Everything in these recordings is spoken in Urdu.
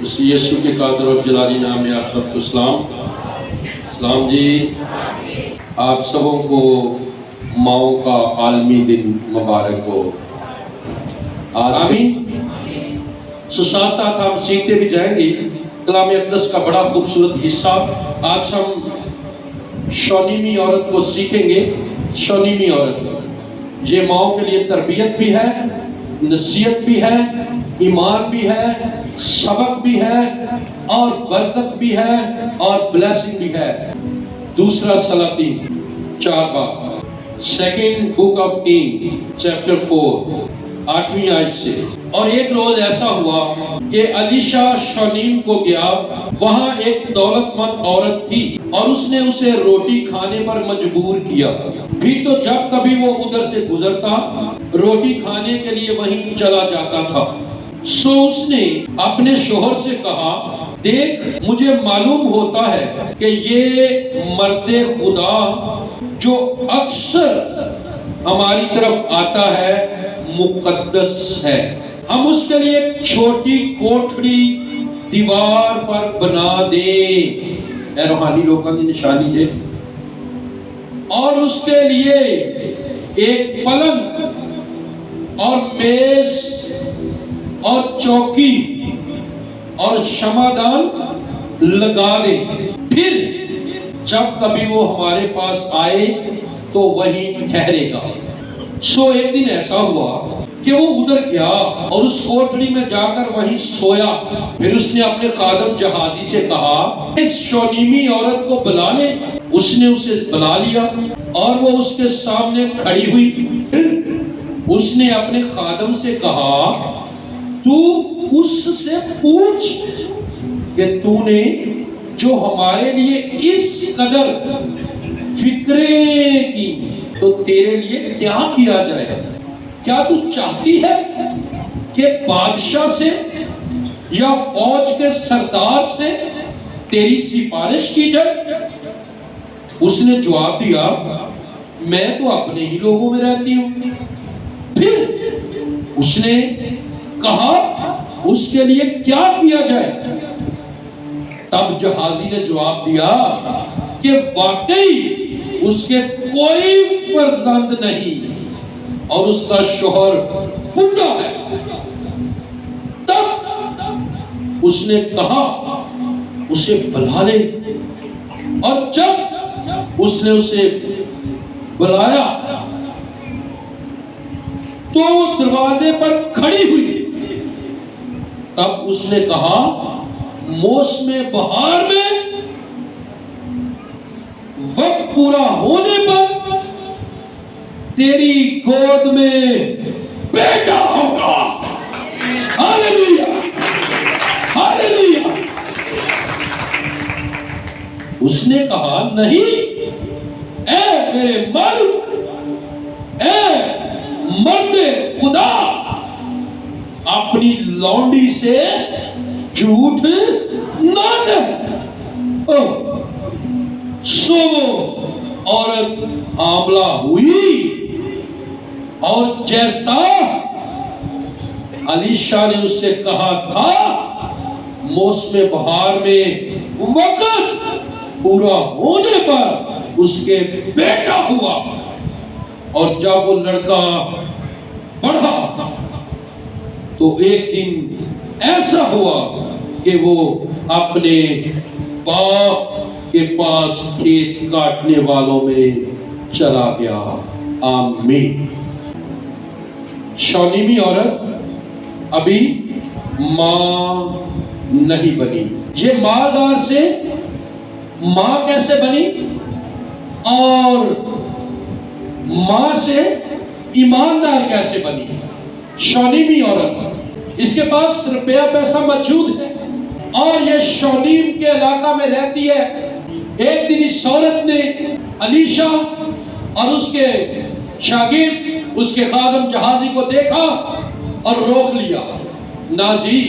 اس یسوع کے قادر اور جلالی نام میں آپ سب کو سلام جی۔ آپ سبوں کو ماؤں کا عالمی دن مبارک ہو، آمین۔ ساتھ ساتھ ہم سیکھتے بھی جائیں گے کلام اقدس کا بڑا خوبصورت حصہ۔ آج ہم شونیمی عورت کو سیکھیں گے۔ شونیمی عورت یہ ماؤں کے لیے تربیت بھی ہے، نصیحت بھی ہے، ایمان بھی ہے، سبق بھی ہے، اور برکت بھی ہے، اور بلیسنگ بھی ہے۔ دوسرا سلاطین 4 باب، second book of king chapter 4 8ویں آیت سے۔ اور ایک روز ایسا ہوا کہ الیشا شونیم کو گیا، وہاں ایک دولت مند عورت تھی اور اس نے اسے روٹی کھانے پر مجبور کیا۔ پھر تو جب کبھی وہ ادھر سے گزرتا روٹی کھانے کے لیے وہیں چلا جاتا تھا۔ سو اس نے اپنے شوہر سے کہا، دیکھ مجھے معلوم ہوتا ہے کہ یہ مرد خدا جو اکثر ہماری طرف آتا ہے مقدس ہے، ہم اس کے لیے ایک چھوٹی کوٹھڑی دیوار پر بنا دیں، اے روحانی لوگوں کی نشانی جے، اور اس کے لیے ایک پلنگ اور میز اور چوکی اور شمعدان لگا دیں، پھر جب کبھی وہ ہمارے پاس آئے تو وہیں ٹھہرے گا۔ سو ایک دن ایسا ہوا کہ وہ ادھر گیا اور اس کوٹھڑی میں جا کر وہیں سویا۔ پھر اس نے اپنے خادم جہازی سے کہا، اس شونیمی عورت کو بلا لے۔ اس نے اسے بلا لیا اور وہ اس کے سامنے کھڑی ہوئی۔ پھر اس نے اپنے خادم سے کہا، تو اس سے پوچھ کہ تو نے جو ہمارے لیے اس قدر فکریں کی تو تیرے لیے کیا کیا جائے؟ کیا تو چاہتی ہے کہ بادشاہ سے یا فوج کے سردار سے تیری سفارش کی جائے؟ اس نے جواب دیا، میں تو اپنے ہی لوگوں میں رہتی ہوں۔ پھر اس نے کہا، اس کے لیے کیا کیا جائے؟ تب جہازی نے جواب دیا کہ واقعی اس کے کوئی فرزند نہیں اور اس کا شوہر بوڑھا ہے۔ تب اس نے کہا، اسے بلا لے۔ اور جب اس نے اسے بلایا تو وہ دروازے پر کھڑی ہوئی۔ تب اس نے کہا، موسم بہار میں وقت پورا ہونے پر تیری گود میں بیٹا ہوگا۔ ہاللیلویا، ہاللیلویا۔ اس نے کہا، نہیں اے میرے مالک، اے مرد خدا، اپنی لونڈی سے جھوٹ نہ کہہ۔ سو وہ عورت حاملہ ہوئی اور جیسا الیشا نے اس سے کہا تھا، موسم بہار میں وقت پورا ہونے پر اس کے بیٹا ہوا۔ اور جب وہ لڑکا بڑھا تو ایک دن ایسا ہوا کہ وہ اپنے باپ کے پاس کھیت کاٹنے والوں میں چلا گیا۔ آمین۔ شونیمی عورت ابھی ماں نہیں بنی۔ یہ مالدار سے ماں کیسے بنی اور ماں سے ایماندار کیسے بنی؟ شونیمی عورت، اس کے پاس روپیہ پیسہ موجود ہے اور یہ شونیم کے علاقہ میں رہتی ہے۔ ایک دن اس عورت نے الیشا اور اس کے شاگرد، اس کے خادم جہازی کو دیکھا اور روک لیا۔ نا جی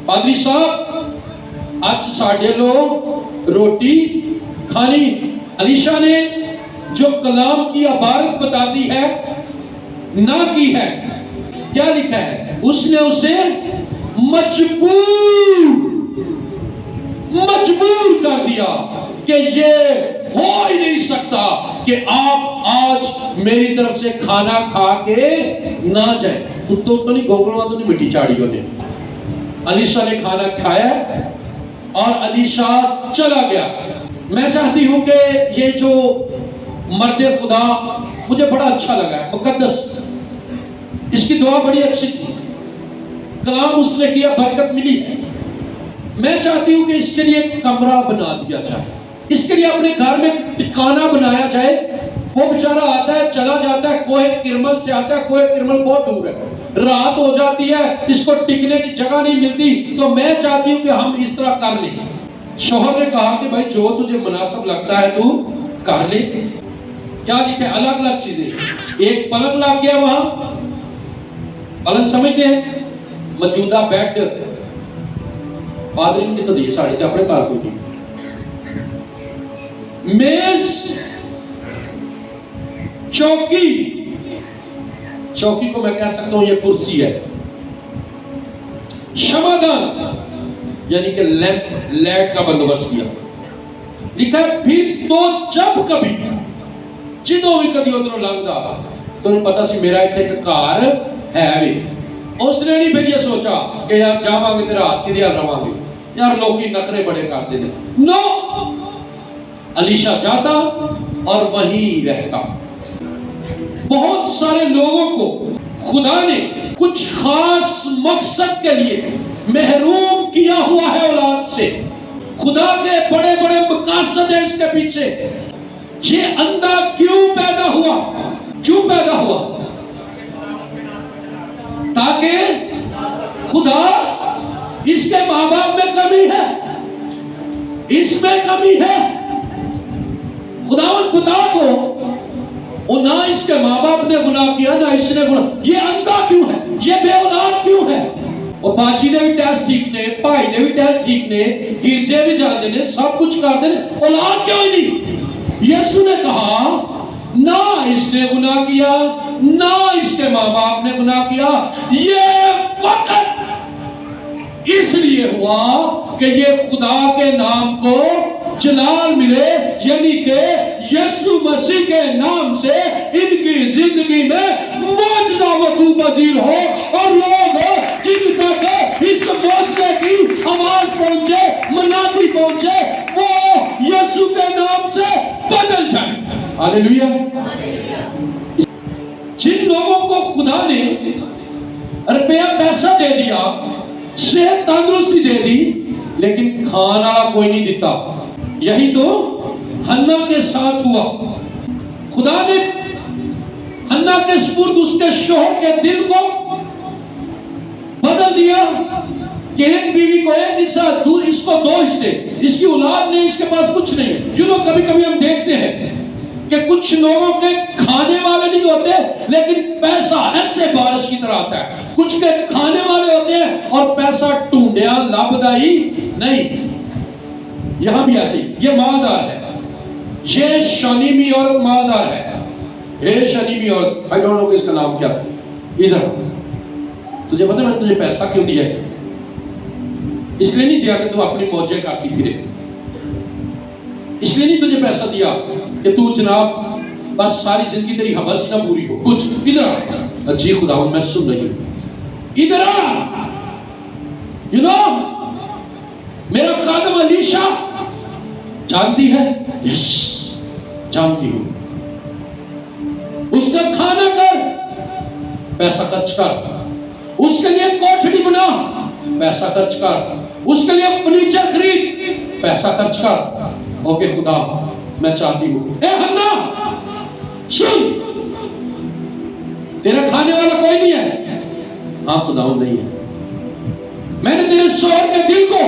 پادری صاحب، آج ساڑھے لوگ روٹی کھانی۔ الیشا نے جو کلام کی عبارت بتاتی ہے نہ کی ہے، کیا لکھا ہے؟ اس نے اسے مجبور کہ یہ ہو ہی نہیں سکتا کہ آپ آج میری طرف سے کھانا کھا کے نہ جائیں. تو نہیں گوگلوا تو نہیں مٹی چاڑیوں نے. علیشہ نے کھانا کھایا اور علیشہ چلا گیا. میں چاہتی ہوں کہ یہ جو مرد خدا مجھے بڑا اچھا لگا ہے، مقدس، اس کی دعا بڑی اچھی تھی، کلام اس نے کیا، برکت ملی. میں چاہتی ہوں کہ اس کے لیے ایک کمرہ بنا دیا جائے، اس کے لیے اپنے گھر میں ٹھکانہ بنایا جائے. وہ بیچارہ آتا ہے چلا جاتا ہے، کوہ کرمل سے آتا ہے، کوہ کرمل بہت دور ہے، رات ہو جاتی ہے، اس کو ٹکنے کی جگہ نہیں ملتی. تو میں چاہتی ہوں کہ ہم اس طرح کر لیں. شوہر نے کہا کہ بھائی جو تجھے مناسب لگتا ہے تو کر لے. کیا لکھے؟ الگ الگ چیزیں. ایک پلنگ لگ گیا وہاں، پلنگ سمجھتے ہیں موجودہ بیڈ، پادری کی تو دیئے ساڑھے اپنے کار کو کی. میز، چوکی کو میں کہہ سکتا ہوں یہ کرسی ہے. شمعدان یعنی کہ لیمپ، لائٹ کا بندوبست کیا. لکھا ہے پھر تو جب کبھی جدوں بھی کبھی ادھر لگتا تو انہیں پتا سی میرا اتنے ایک کار ہے بھی. اس نے نہیں پھر یہ سوچا کہ یار جاواں گے تیرا ہاتھ کی دیا رواں گے، یار لوگ کی نخرے بڑے کر دینے. نو، علیشہ جاتا اور وہیں رہتا. بہت سارے لوگوں کو خدا نے کچھ خاص مقصد کے لیے محروم کیا ہوا ہے اولاد سے. خدا کے بڑے بڑے مقاصد ہیں اس کے پیچھے. یہ اندھا کیوں پیدا ہوا؟ کیوں پیدا ہوا؟ تاکہ خدا، اس کے ماں باپ میں کمی ہے، اس میں کمی ہے. خداوند بتا دو، اور نہ اس کے ماں باپ نے گناہ کیا نہ اس نے گناہ. یہ اندھا کیوں ہے؟ یہ بے اولاد کیوں ہے؟ اور باجی نے بھی ٹیسٹ ٹھیک نے، بھائی نے بھی ٹیسٹ ٹھیک نے، گرجے بھی جاتے نے، سب کچھ کرتے نے، اولاد کیوں ہی نہیں؟ یسوع نے کہا نہ اس نے گناہ کیا نہ اس کے ماں باپ نے گناہ کیا. یہ فقط اس لیے ہوا کہ یہ خدا کے نام کو جلال ملے، یعنی کہ یسوع مسیح کے نام سے ان کی زندگی میں معجزہ وقوع پذیر ہو، اور لوگ جن تک اس معجزے کی آواز پہنچے، منادی پہنچے، وہ یسوع کے نام سے بدل جائیں. ہاللیلویہ. جن لوگوں کو خدا نے روپیہ پیسہ دے دیا، صحت تندرستی دے دی، لیکن کھانا کوئی نہیں دیتا، یہی تو حنا کے ساتھ ہوا. خدا نے حنا کے سپرد اس کے شوہر کے دل کو بدل دیا کہ ایک بیوی کو ایک حصہ، اس کو دو حصے، اس کی اولاد نہیں، اس کے پاس کچھ نہیں ہے. جنہوں کبھی کبھی ہم دیکھتے ہیں کہ کچھ لوگوں کے کھانے والے نہیں ہوتے لیکن پیسہ ایسے بارش کی طرح آتا ہے. کچھ کے کھانے والے ہوتے ہیں اور پیسہ ٹونڈیا لبدا ہی نہیں. یہاں بھی ایسے ہی. یہ مالدار ہے، یہ شنیمی عورت مالدار ہے. یہ شنیمی عورت، I don't know کہ اس کا نام کیا تھا. ادھر تجھے پتہ ہے میں تجھے پیسہ کیوں دیا ہے؟ اس لیے نہیں دیا کہ تو اپنی موجیں کرتی پھرے، اس لیے نہیں تجھے پیسہ دیا کہ تو جناب بس ساری زندگی تیری حوث نہ پوری ہو. کچھ ادھر جی خداوند میں سن رہی ہوں، ادھر میرا خادم علیشہ جانتی ہے، یس جانتی ہوں. اس کا کھانا کر، پیسہ خرچ کر. اس کے لیے کوٹھڑی بنا، پیسہ خرچ کر. اس کے لیے فرنیچر خرید، پیسہ خرچ کر. اوکے خدا میں چاہتی ہوں. اے حنا سن، تیرا کھانے والا کوئی نہیں ہے. ہاں خداوند نہیں ہے. میں نے تیرے شوہر کے دل کو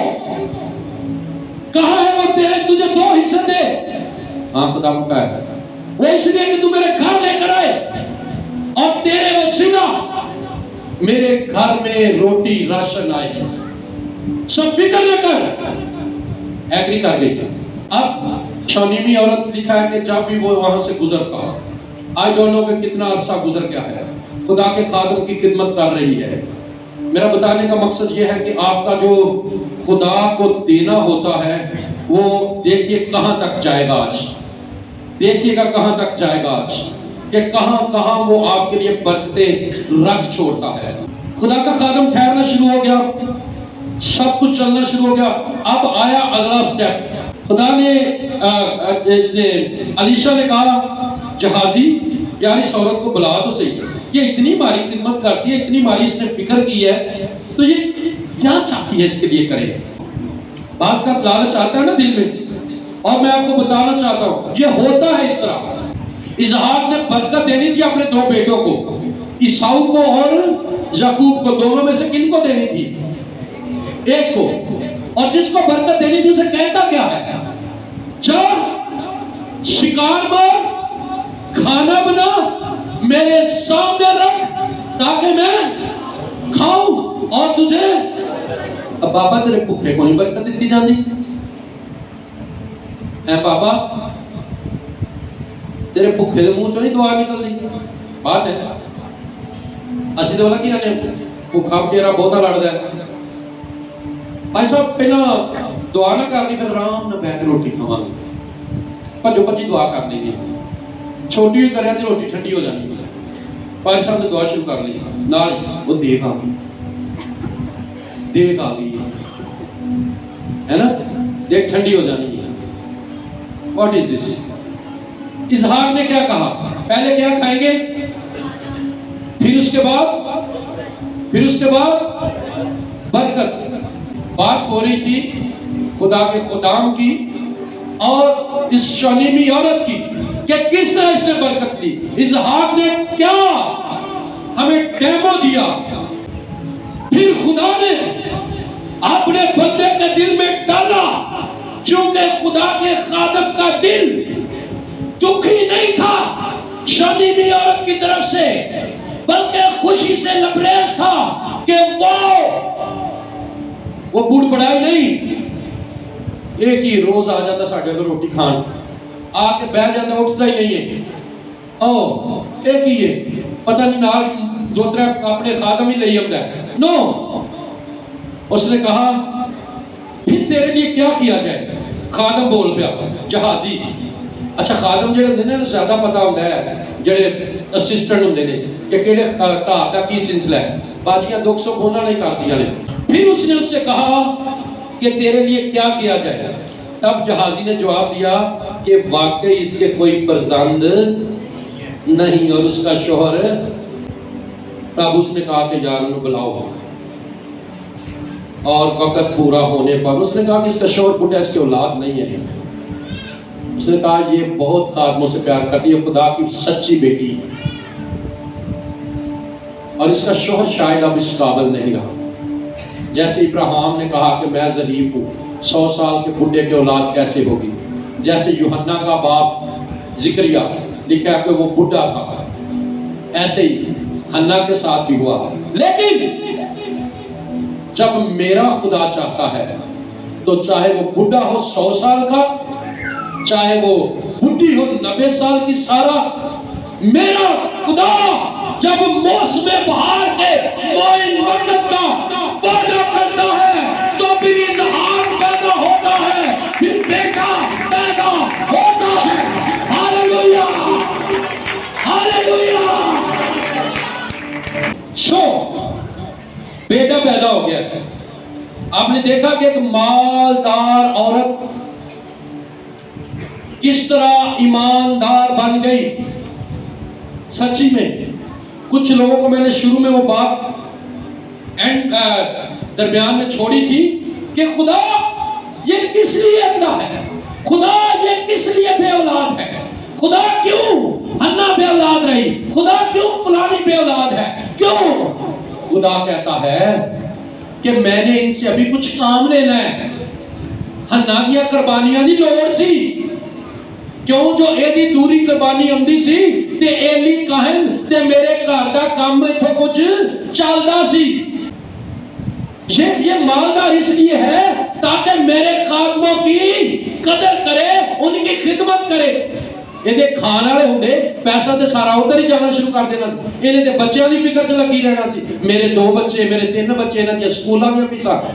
کہا ہے وہ تجھے دو حصے دے. ہاں خداوند کا ہے. وہ اس لیے کہ تو میرے گھر لے کر آئے اور تیرے وسیلہ میرے گھر میں روٹی راشن آئے. سب فکر نہ کر. ایگری کر گئی. اب شونیمی عورت لکھا ہے کہ جب بھی وہ وہاں سے گزرتا، آئی ڈونٹ نو کہ کتنا عرصہ گزر گیا ہے، خدا کے خادم کی خدمت کر رہی ہے. میرا بتانے کا مقصد یہ ہے کہ آپ کا جو خدا کو دینا ہوتا ہے وہ دیکھیے کہاں تک جائے گا آج، دیکھیے گا کہاں تک جائے گا آج، کہ کہاں کہاں وہ آپ کے لیے برکتیں رکھ چھوڑتا ہے۔ خدا کا خادم ٹھہرنا شروع ہو گیا، سب کچھ چلنا شروع ہو گیا۔ اب آیا اگلا سٹیپ، خدا نے علیشا نے کہا جہازی یار اس عورت کو بلا تو صحیح، یہ اتنی ماری خدمت کرتی ہے، اتنی ماری اس نے فکر کی ہے، تو یہ کیا چاہتی ہے اس کے لیے کرے۔ بعض کا لالچ آتا ہے نا دل میں، اور میں آپ کو بتانا چاہتا ہوں یہ ہوتا ہے اس طرح۔ اسحاق نے برکت دینی تھی اپنے دو بیٹوں کو، عیساؤ کو اور یعقوب کو، دونوں میں سے کن کو دینی تھی؟ ایک کو، اور جس کو برکت دینی تھی اسے کہتا کیا ہے؟ جا شکار مار، کھانا بنا، میرے سامنے رکھ تاکہ میں کھاؤں اور تجھے۔ اب بابا تیرے بھوکے کو نہیں برکت دیتی جاندی اے بابا، تیرے بھوکے دے منہ چوں نہیں دعا نکل دی بات ہے۔ اسی تو بولا کہ بھوکا تیرا بہتا لڑدا ہے، بھائی صاحب پہلا دعا نہ کرنی، پھر آرام نہ بیٹھ کے روٹی کھاواں گے، بھجو بھجی دعا کر لیں گے، چھوٹی ہوئی کرے تو روٹی ٹھنڈی ہو جانی۔ بھائی صاحب نے دعا شروع کر لی، نال وہ دیکھ آ گئی، دیکھ آ گئی ہے نا، دیکھ ٹھنڈی ہو جانی ہے۔ واٹ از دس؟ اسحاق نے کیا کہا؟ پہلے کیا کھائیں گے، پھر اس کے بعد برکت۔ بات ہو رہی تھی خدا کے خدام کی اور اس شونیمی عورت کی کہ کس طرح اس نے برکت لی۔ اسحاق نے کیا ہمیں ڈیمو دیا، پھر خدا نے اپنے بندے کے دل میں ڈالا، چونکہ خدا کے خادم کا دل دکھی نہیں تھا شونیمی عورت کی طرف سے، بلکہ خوشی سے لبریز تھا کہ وہ بڑھ بڑائی نہیں، ایک ہی روز آ جاتا ساڑھے کو روٹی کھان، آ کے بیٹھ جاتا، اٹھتا ہی نہیں ہے، ایک ہی ہے، پتہ نہیں نال دو ترے اپنے خادم ہی لئی ہمدا ہے۔ نو، اس نے کہا پھر تیرے لیے کیا کیا جائے؟ خادم بول پیا، جہازی۔ اچھا خادم جڑے ہوندے نے زیادہ پتہ ہوندا ہے، جڑے اسسٹنٹ ہوندے نے کہ کیڑے گھر دا کی سلسلہ ہے، باجیاں دکھ سکھ انہاں نے کر دیا نے۔ پھر اس نے اس سے کہا کہ تیرے لیے کیا کیا جائے؟ تب جہازی نے جواب دیا کہ واقعی اس کے کوئی فرزند نہیں اور اس کا شوہر۔ تب اس نے کہا کہ یار انہوں بلاؤ، اور وقت پورا ہونے پر اس نے کہا کہ اس کا شوہر بڈھا، اس کی اولاد نہیں ہے۔ اس نے کہا یہ بہت خادموں سے پیار کرتی ہے، خدا کی سچی بیٹی، اور اس کا شوہر شاید اب اس قابل نہیں رہا۔ جیسے ابراہیم نے کہا کہ میں ضعیف ہوں، 100 سال کے بڈھے کی اولاد کیسے ہوگی، جیسے یوحنا کا باپ زکریا لکھا ہے کہ وہ بڈھا تھا، ایسے ہی حنا کے ساتھ بھی ہوا۔ لیکن جب میرا خدا چاہتا ہے تو چاہے وہ بڈھا ہو 100 سال کا، چاہے وہ بڈھی ہو 90 سال کی سارا، میرا خدا جب موسم بہار کے معین وقت کا وعدہ کرتا ہے تو پھر اظہار پیدا ہوتا ہے، پھر بیٹا پیدا ہوتا ہے۔ Hallelujah, hallelujah. سو بیٹا پیدا ہو گیا۔ آپ نے دیکھا کہ ایک مالدار عورت کس طرح ایماندار بن گئی۔ سچی میں کچھ لوگوں کو میں نے شروع میں وہ بات درمیان میں چھوڑی تھی کہ خدا یہ کس لیے اندھا ہے، خدا یہ کس لیے بے اولاد ہے، خدا کیوں حنا بے اولاد رہی، خدا کیوں فلانی بے اولاد ہے، کیوں؟ خدا کہتا ہے کہ میں نے ان سے ابھی کچھ کام لینا ہے۔ حنا دیا قربانیاں دی لوڑ سی، کیوں جو ایدی دوری قربانی امدی سی تے ایلی کاہن تے میرے گھر دا کام میں تو کچھ چالدا سی۔ یہ مالدار اس لیے ہے تاکہ میرے خادموں کی قدر کرے، ان کی خدمت کرے۔ ਇਹਦੇ ਖਾਣ ਵਾਲੇ ਹੁੰਦੇ ਪੈਸਾ ਤੇ ਸਾਰਾ ਉਧਰ ਹੀ ਜਾਣਾ ਸ਼ੁਰੂ ਕਰ ਦੇਣਾ ਸੀ। ਇਹਨੇ ਤੇ ਬੱਚਿਆਂ ਦੀ ਫਿਕਰ 'ਚ ਲੱਗੀ ਰਹਿਣਾ ਸੀ। ਮੇਰੇ 2 ਬੱਚੇ, ਮੇਰੇ 3 ਬੱਚੇ, ਇਹਨਾਂ ਦੀਆਂ ਸਕੂਲਾਂ ਦੀਆਂ ਫੀਸਾਂ,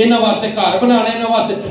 ਇਹਨਾਂ ਵਾਸਤੇ ਘਰ ਬਣਾਣੇ, ਇਹਨਾਂ ਵਾਸਤੇ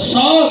7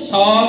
7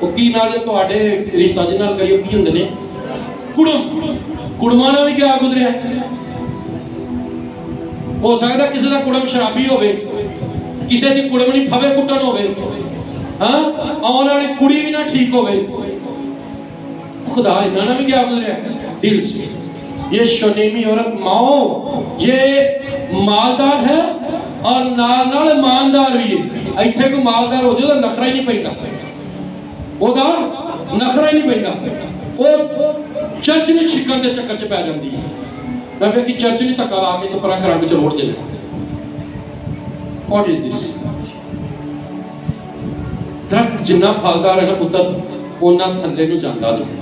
وہ کی نال تواڈے رشتہ دے نال کریو کی ہوندے نے کڑم کڑماں نال بھی کیا گزریا ہو سکتا کسی کا کڑم شرابی ہوے کسی کی کڑمنی پھوے کٹن ہوے ہاں آن والی کڑی بھی نہ ٹھیک ہوے خدا انہاں بھی کیا گزریا دل سے یہ شنیمی عورت ماؤ یہ مالدار ہے اور نال نال ایماندار بھی ہے ایتھے کو مالدار ہو جائے تو نخرہ ہی نہیں پیندا وہ دا نخرہ ہی نہیں پیندا وہ چرچ نہیں چھکن دے چکر چ پی جاندی ہے میں کہ چرچ نہیں تکا لا کے تو پرا کرا کے چلوڑ دے واٹ از دس درخت جنہ پھلدار ہے نا پتر اونا تھلے نو جاندا نہیں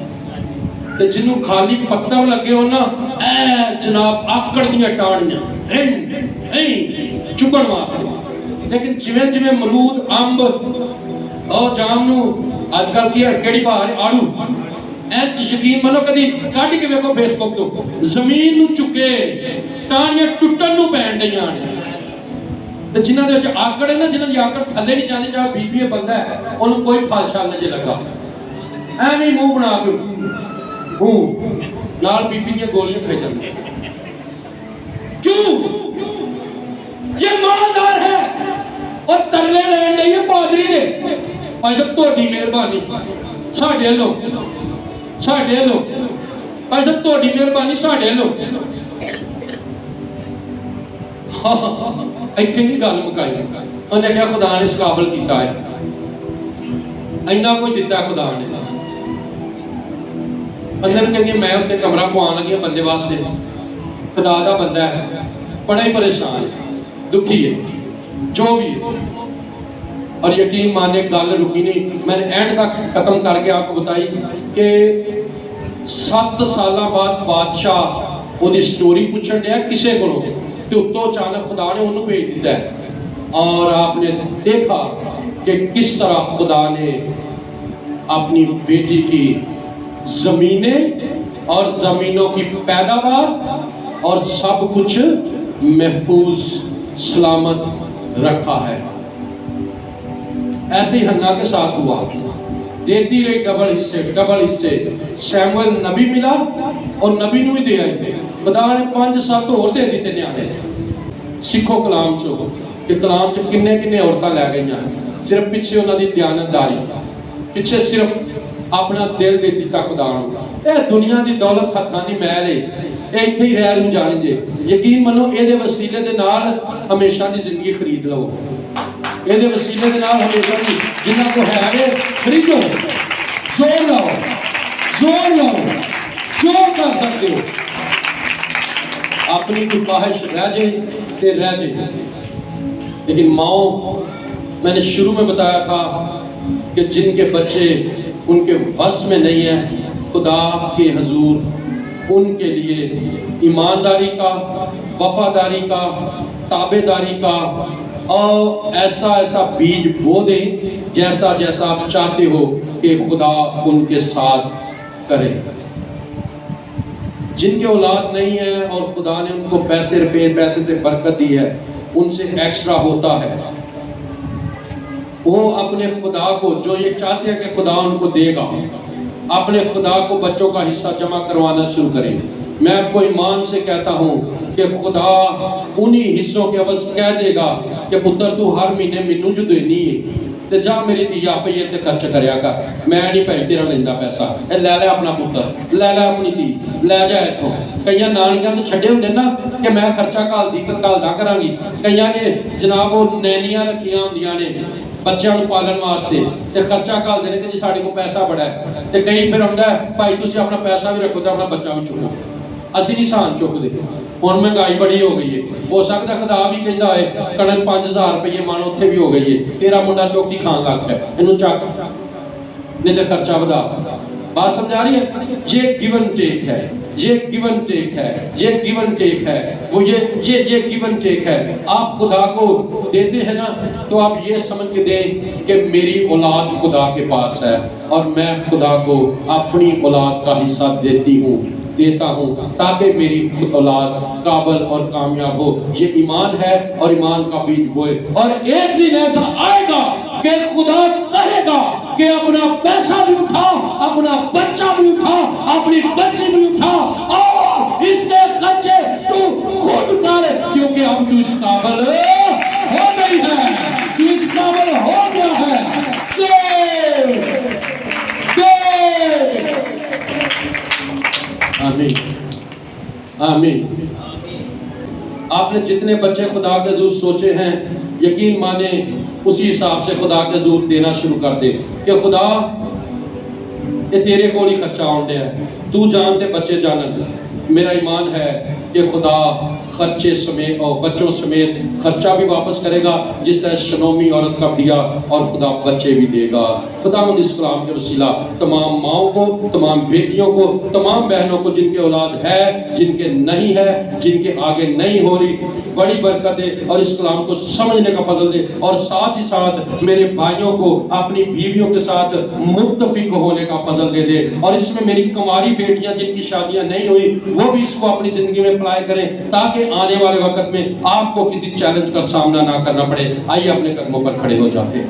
تے جنوں خالی پتر لگے ہو نا اے جناب آکڑ دیاں ٹاڑیاں چکن واسطے لیکن جویں جویں مرود امب اور جام نو اج کل کی کیڑی بہار آڑو اے یقین منو کدی کڈ کے ویکھو فیس بک تو زمین نو چکے ٹاڑیاں ٹٹن نو پین ڈیاں نے تے جنہاں دے وچ آکڑ ہے نا جنہاں دی آکڑ تھلے نہیں جاندی چاہے بی پی بندہ ہے اونوں کوئی پھل چھال نہیں لگا ایویں منہ بنا کے نال بی پی دی گولیاں کھائی جاندی کیوں یہ مالدار ہے اور ترلے لین دے یہ پادری دے اور سب تہاڈی مہربانی ساڈے لو اور سب تہاڈی مہربانی ساڈے لو ایتھے نہیں گل مکائی انہیں کہا خدا نے اس قابل کیتا ہے اینا کوئی دیتا ہے خدا نے اندر کہیں میں اپنے کمرہ پوان لگی بندے واسطے خدا دا بندہ ہے بڑا ہی پریشان ہے دکھی ہے جو بھی ہے اور یقین مانے گل رکی نہیں میں نے اینڈ تک ختم کر کے آپ کو بتائی کہ 7 سالہ بعد بادشاہ وہ دی سٹوری پوچھن دیا کسے کو تو اچانک خدا نے انہوں بھیج دیتا ہے اور آپ نے دیکھا کہ کس طرح خدا نے اپنی بیٹی کی زمینیں اور زمینوں کی پیداوار اور سب کچھ محفوظ سلامت رکھا ہے ایسے ہی حنا کے ساتھ ہوا دیتی رہی ڈبل حصے سیموئل نبی ملا اور نبی نو ہی دے آئی خدا نے 5-7 اور دے دیتے نیانے سکھو کلام چو کہ کلام چو کنے عورتیں لے گئی ہیں صرف پیچھے انہوں دی دیانتداری پیچھے صرف اپنا دل دے دیتا خدا نے اے دنیا دی دولت ہتھانی محل ہے اے ایتھے ہی رہ نوں جانی جے یقین منو اے دے وسیلے دے نال ہمیشہ دی زندگی خرید لو اے دے وسیلے دے نال ہمیشہ دی جنہاں کو ہے خریدو زور لاؤ جو کر سکتے ہو اپنی کوئی خواہش رہ جائے لیکن ماؤں میں نے شروع میں بتایا تھا کہ جن کے بچے ان کے وس میں نہیں ہیں خدا کے حضور ان کے لیے ایمانداری کا وفاداری کا تابعداری کا اور ایسا بیج بو دیں جیسا آپ چاہتے ہو کہ خدا ان کے ساتھ کرے جن کے اولاد نہیں ہے اور خدا نے ان کو پیسے سے برکت دی ہے ان سے ایکسٹرا ہوتا ہے وہ اپنے خدا کو جو یہ چاہتے ہیں کہ خدا ان کو دے گا اپنے خدا کو بچوں کا حصہ جمع کروانا شروع کریں میں آپ کو ایمان سے کہتا ہوں کہ خدا انہی حصوں کے عوض کہہ دے گا کہ پتر تو ہر مہینے مینوں جو دینی ہے تے جا میری دھی آپ یہ تے خرچ کریا کر میں نہیں پائی تیرا لیندا پیسہ اے لے لے اپنا پتر لے لے اپنی دھی لے جا ایتھوں کئیاں نانیاں تے چھڈے ہوندے نا کہ میں خرچہ کالدا کراں گی کئیاں نے جناب وہ نینیاں رکھیاں ہوندیاں نے بچیاں نوں پالن واسطے تے خرچہ کالدے نے کہ جی ساڈے کو پیسہ بڑا ہے تے کئی پھر ہوندا ہے بھائی تسی اپنا پیسہ بھی رکھو تے اپنا بچہ بھی چکو اسی نہیں سان چکدے ہن مہنگائی بڑی ہو گئی ہے ہو سکتا خدا بھی کہندا ہے کنک 5000 روپے مان اوتھے بھی ہو گئی ہے تیرا منڈا چوکی کھان لگ پیا اینوں چک نہیں تے خرچہ ودا بات سمجھا رہی ہے یہ گیون ٹیک ہے وہ یہ گیون ٹیک ہے آپ خدا کو دیتے ہیں نا تو آپ یہ سمجھ کے دیں کہ میری اولاد خدا کے پاس ہے اور میں خدا کو اپنی اولاد کا حصہ دیتا ہوں تاکہ میری اولاد قابل اور کامیاب ہو یہ ایمان ہے اور ایمان کا بیج بوئے اور ایک دن ایسا آئے گا کہ خدا کہے گا کہ اپنا پیسہ بھی اٹھا، اپنا بچہ بھی اٹھا، اپنی بچی بھی اٹھا، اور اس کے خرچے تو خود کر، کیونکہ اب تو اس قابل ہو گئی ہے، تو اس قابل ہو گیا ہے۔ آمین آمین۔ آپ نے جتنے بچے خدا کے حضور سوچے ہیں، یقین مانے اسی حساب سے خدا کے حضور دینا شروع کر دے کہ خدا یہ تیرے کو نہیں خرچہ آنڈے ہے، تو جانتے بچے جانن۔ میرا ایمان ہے کہ خدا خرچے سمیت اور بچوں سمیت خرچہ بھی واپس کرے گا، جس طرح شنومی عورت کا دیا، اور خدا بچے بھی دے گا۔ خدا اس کلام کے وسیلہ تمام ماؤں کو، تمام بیٹیوں کو، تمام بہنوں کو جن کے اولاد ہے، جن کے نہیں ہے، جن کے آگے نہیں ہو رہی، بڑی برکت دے اور اس کلام کو سمجھنے کا فضل دے، اور ساتھ ہی ساتھ میرے بھائیوں کو اپنی بیویوں کے ساتھ متفق ہونے کا فضل دے دے، اور اس میں میری کماری بیٹیاں جن کی شادیاں نہیں ہوئی وہ بھی اس کو اپنی زندگی میں اپلائی کریں، تاکہ آنے والے وقت میں آپ کو کسی چیلنج کا سامنا نہ کرنا پڑے۔ آئیے اپنے قدموں پر کھڑے ہو جاتے ہیں۔